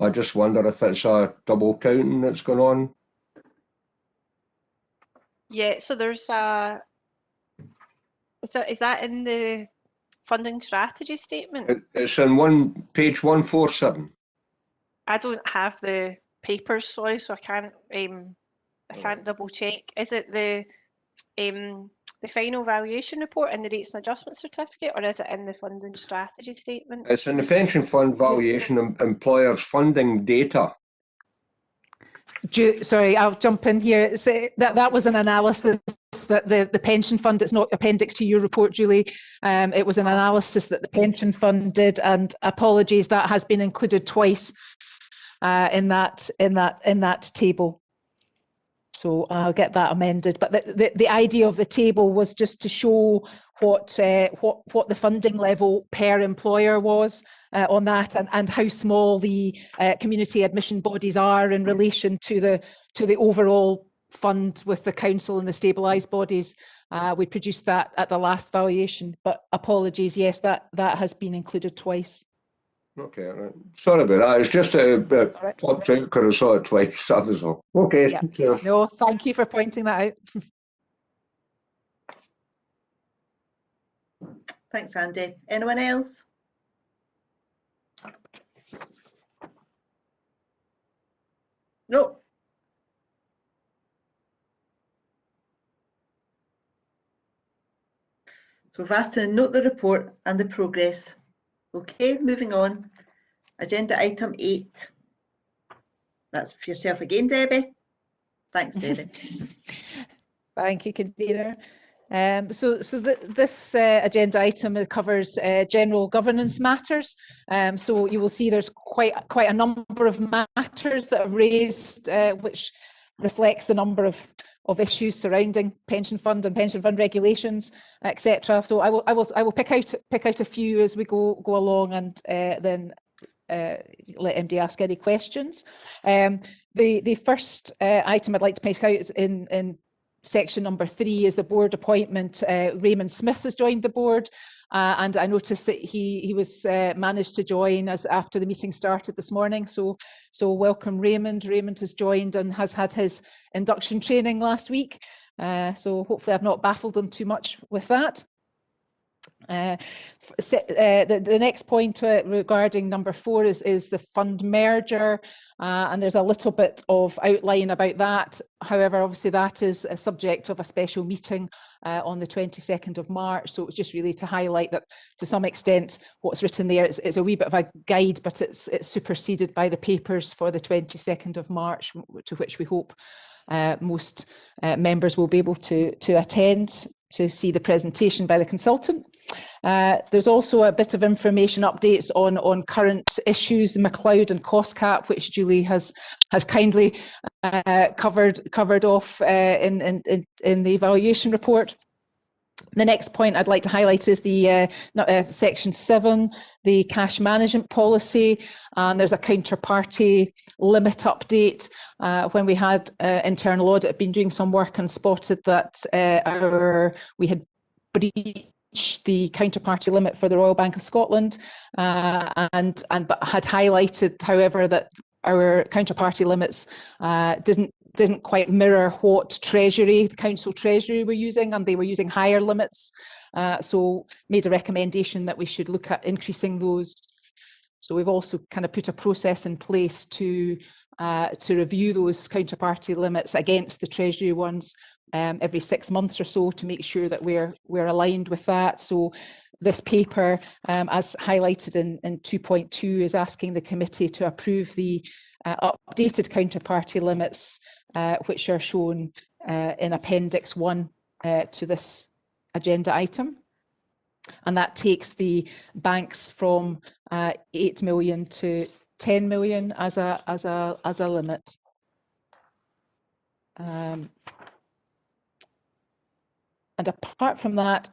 I just wonder if it's a double counting that's going on. Yeah, so there's a, is that in the funding strategy statement? It's in page 147. I don't have the papers, sorry, so I can't double check. Is it the final valuation report and the rates and adjustment certificate, or is it in the funding strategy statement? It's in the pension fund valuation employers funding data. Sorry, I'll jump in here. That was an analysis that the pension fund, it's not appendix to your report, Julie. It was an analysis that the pension fund did, and apologies, that has been included twice in that table. So I'll get that amended. But the idea of the table was just to show what the funding level per employer was on that, and how small the community admission bodies are in relation to the overall fund with the council and the stabilised bodies. We produced that at the last valuation, but apologies, yes, that has been included twice. Okay, right. Sorry about that. It's just popped out because I saw it twice. That was all. Okay. Yeah. No, thank you for pointing that out. Thanks, Andy. Anyone else? No. So we've asked to note the report and the progress. Okay, moving on. Agenda item 8. That's for yourself again, Debbie. Thanks, Debbie. Thank you, convener. This agenda item covers general governance matters. So you will see there's quite a number of matters that are raised, which reflects the number of issues surrounding pension fund and pension fund regulations, etc. So I will pick out a few as we go along, and then let MD ask any questions. The first item I'd like to pick out is in section number 3 is the board appointment. Raymond Smith has joined the board, and I noticed that he was managed to join as after the meeting started this morning. So welcome, Raymond. Raymond has joined and has had his induction training last week. So hopefully I've not baffled him too much with that. The next point regarding number 4 is the fund merger, and there's a little bit of outline about that. However, obviously that is a subject of a special meeting on the 22nd of March, so it's just really to highlight that to some extent what's written there is a wee bit of a guide, but it's superseded by the papers for the 22nd of March, to which we hope most members will be able to attend to see the presentation by the consultant. There's also a bit of information updates on current issues, the McLeod and cost cap, which Julie has kindly covered off in the evaluation report. The next point I'd like to highlight is the section 7, the cash management policy. There's a counterparty limit update. When we had internal audit, been doing some work and spotted that we had breached the counterparty limit for the Royal Bank of Scotland, but had highlighted, however, that our counterparty limits didn't quite mirror what the council treasury were using, and they were using higher limits. So made a recommendation that we should look at increasing those. So we've also kind of put a process in place to review those counterparty limits against the treasury ones every 6 months or so, to make sure that we're aligned with that. So this paper, as highlighted in 2.2, is asking the committee to approve the updated counterparty limits, which are shown in Appendix 1 to this agenda item. And that takes the banks from 8 million to 10 million as a limit. And apart from that,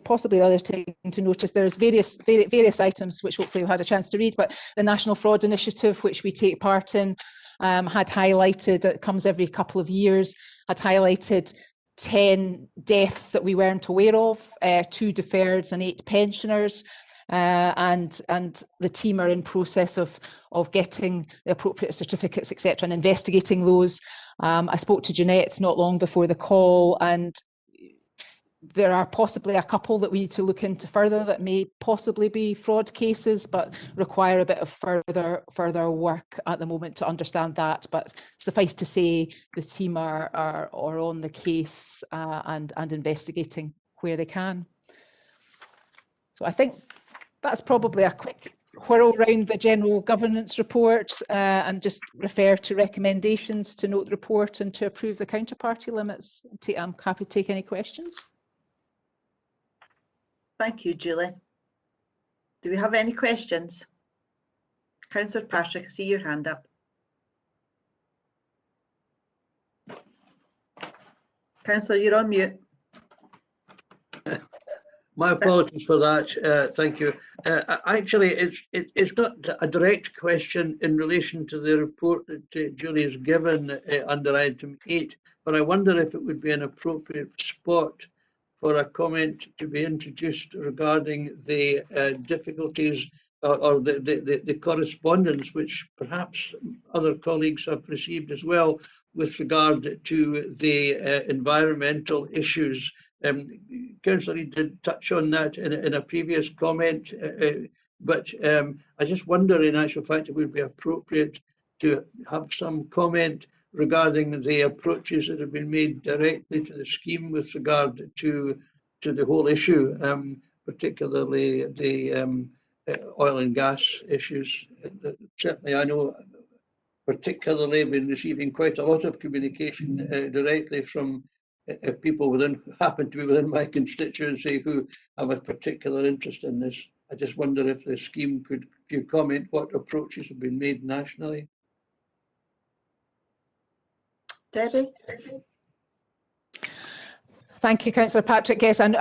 possibly the other thing to notice, there's various items which hopefully you've had a chance to read, but the National Fraud Initiative, which we take part in, had highlighted, it comes every couple of years, had highlighted 10 deaths that we weren't aware of, 2 deferreds and 8 pensioners. And the team are in process of getting the appropriate certificates, etc., and investigating those. I spoke to Jeanette not long before the call, and there are possibly a couple that we need to look into further that may possibly be fraud cases, but require a bit of further work at the moment to understand that. But suffice to say, the team are on the case and investigating where they can. So I think that's probably a quick whirl round the general governance report, and just refer to recommendations to note the report and to approve the counterparty limits. I'm happy to take any questions. Thank you, Julie. Do we have any questions? Councillor Patrick, I see your hand up. Councillor, you're on mute. My apologies for that. Thank you. Actually, it's not a direct question in relation to the report that Julie has given under item 8, but I wonder if it would be an appropriate spot for a comment to be introduced regarding the difficulties or the correspondence which perhaps other colleagues have received as well with regard to the environmental issues. Councillor did touch on that in a previous comment, but I just wonder, in actual fact, it would be appropriate to have some comment regarding the approaches that have been made directly to the scheme with regard to the whole issue, particularly the oil and gas issues. Certainly, I know particularly been receiving quite a lot of communication directly from people happen to be within my constituency who have a particular interest in this. I just wonder if the scheme could, if you comment, what approaches have been made nationally. Debbie? Thank you, Councillor Patrick. Yes, and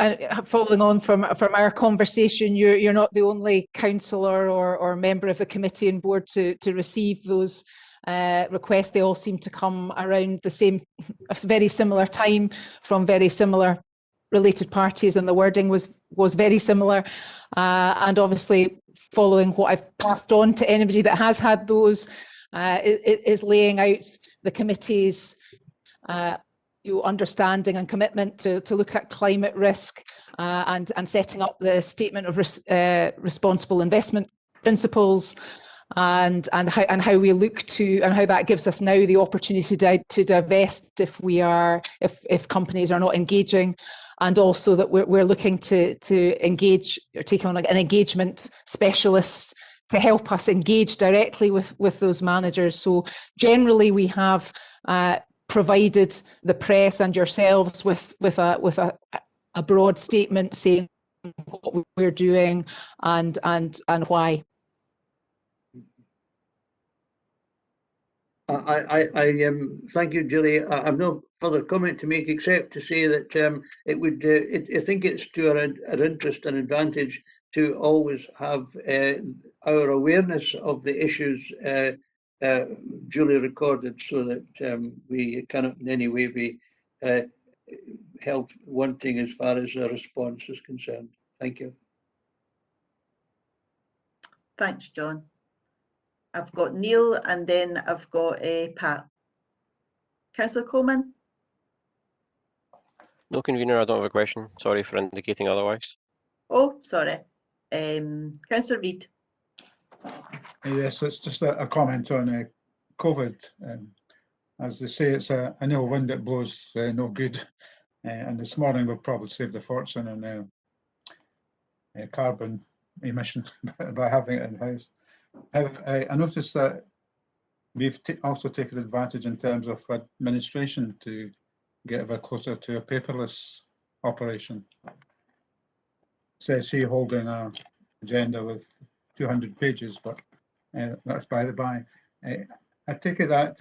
following on from our conversation, you're not the only councillor or member of the committee and board to receive those requests. They all seem to come around a very similar time from very similar related parties, and the wording was very similar. And obviously, following what I've passed on to anybody that has had those, is laying out the committee's your understanding and commitment to look at climate risk and setting up the statement of responsible investment principles, and how we look to, and how that gives us now the opportunity to divest if companies are not engaging, and also that we're looking to engage or take on an engagement specialist to help us engage directly with those managers. So generally we have provided the press and yourselves with a broad statement saying what we're doing and why. Thank you, Julie. I have no further comment to make except to say that it would. I think it's to our interest and advantage to always have our awareness of the issues duly recorded, so that we cannot in any way be held wanting as far as a response is concerned. Thank you. Thanks, John. I've got Neil and then I've got Pat. Councillor Coleman? No, convener, I don't have a question. Sorry for indicating otherwise. Oh, sorry. Councillor Reid. Yes, it's just a comment on COVID. As they say, it's an ill wind that blows no good. And this morning we've probably saved a fortune on carbon emissions by having it in-house. I noticed that we've also taken advantage in terms of administration to get ever closer to a paperless operation. It says here holding an agenda with 200 pages, but that's by the by. I take it that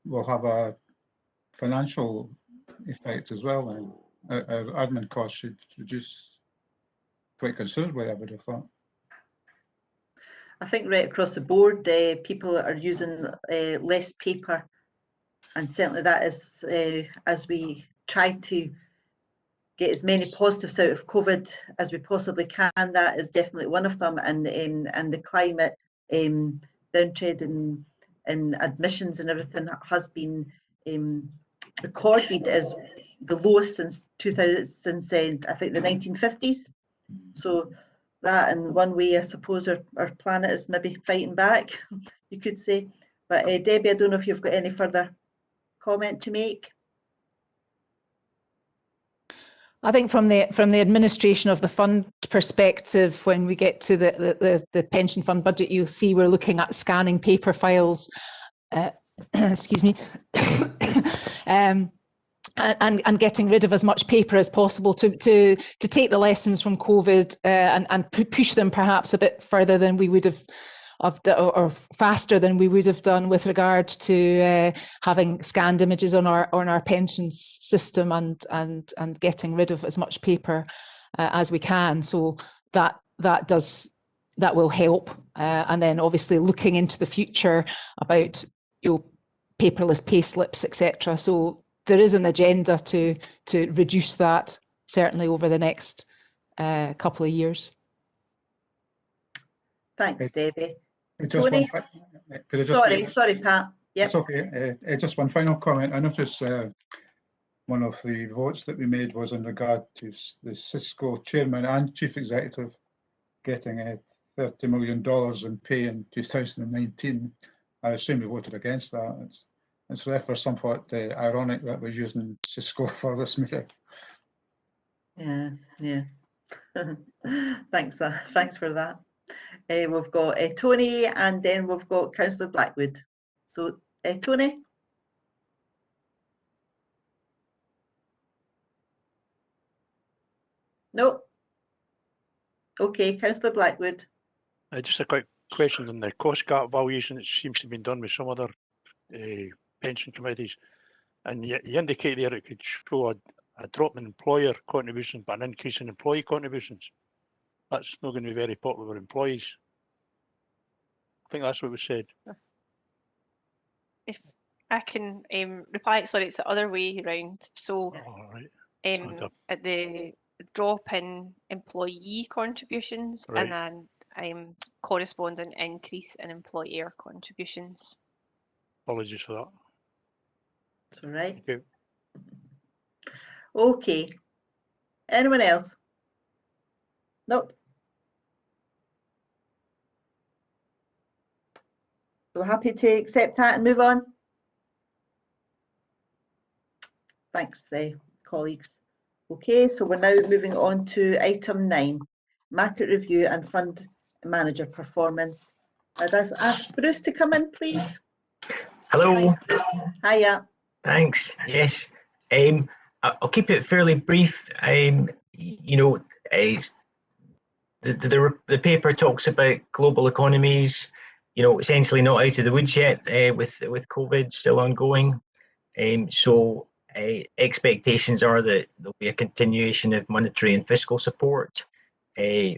will have a financial effect as well. Our admin costs should reduce quite considerably, I would have thought. I think right across the board, people are using less paper, and certainly that is, as we try to get as many positives out of COVID as we possibly can, that is definitely one of them. And the climate downtrend in admissions and everything has been recorded as the lowest since I think the 1950s. So that, in one way, I suppose our planet is maybe fighting back, you could say. But Debbie, I don't know if you've got any further comment to make. I think from the administration of the fund perspective, when we get to the pension fund budget, you'll see we're looking at scanning paper files, excuse me, and getting rid of as much paper as possible to take the lessons from COVID and push them perhaps a bit further than we would have, or faster than we would have done with regard to having scanned images on our pensions system and getting rid of as much paper as we can. So that will help, and then obviously looking into the future about paperless payslips, etc. So there is an agenda to reduce that, certainly over the next couple of years. Thanks, Debbie. Tony? Sorry, Pat. Yep. It's okay. Just one final comment. I noticed one of the votes that we made was in regard to the Cisco chairman and chief executive getting $30 million in pay in 2019. I assume we voted against that. It's therefore somewhat ironic that we're using Cisco for this meeting. Yeah. Thanks for that. We've got Tony, and then we've got Councillor Blackwood. So Tony? No? Okay, Councillor Blackwood. Just a quick question on the cost gap valuation that seems to have been done with some other pension committees. And you indicate there it could show a drop in employer contributions but an increase in employee contributions. That's not going to be very popular with employees. I think that's what was said. If I can reply, sorry, it's the other way around. So at the drop in employee contributions, right, and then corresponding increase in employer contributions. Apologies for that. That's all right. Thank you. Okay. Anyone else? Nope. So happy to accept that and move on. Thanks, colleagues. Okay, so we're now moving on to item 9, market review and fund manager performance. I'd ask Bruce to come in, please. Hello. Thanks, Bruce. Hiya. Thanks. Yes. I'll keep it fairly brief. You know, the paper talks about global economies, you know, essentially not out of the woods yet, with COVID still ongoing. So expectations are that there'll be a continuation of monetary and fiscal support,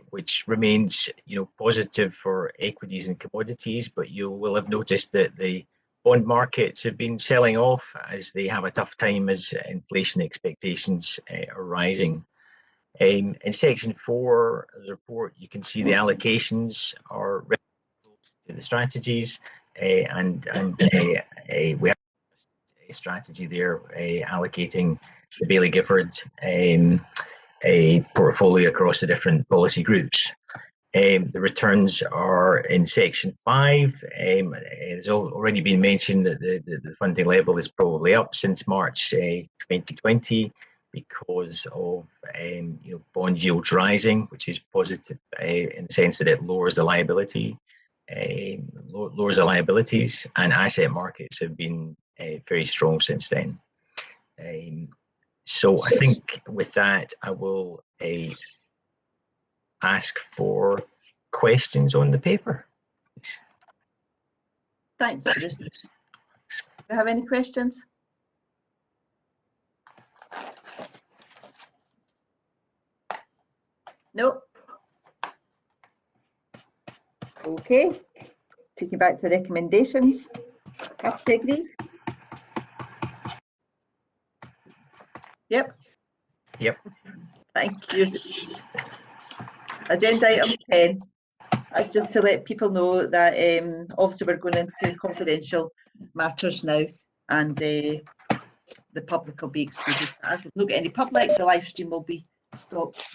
which remains, you know, positive for equities and commodities. But you will have noticed that the bond markets have been selling off as they have a tough time as inflation expectations are rising. In section 4 of the report, you can see the allocations are to the strategies, and we have a strategy there allocating the Baillie Gifford a portfolio across the different policy groups. The returns are in section 5. It's already been mentioned that the funding level is probably up since March 2020 because of you know, bond yields rising, which is positive in the sense that it lowers the liabilities, and asset markets have been very strong since then. So I think with that, I will ask for questions on the paper. Thanks, Bruce. Do you have any questions? No. Okay. Taking back to recommendations. Happy to agree? Yep. Yep. Thank you. Agenda item 10. That's just to let people know that obviously we're going into confidential matters now, and the public will be excluded. As we've not got any public, the live stream will be stopped.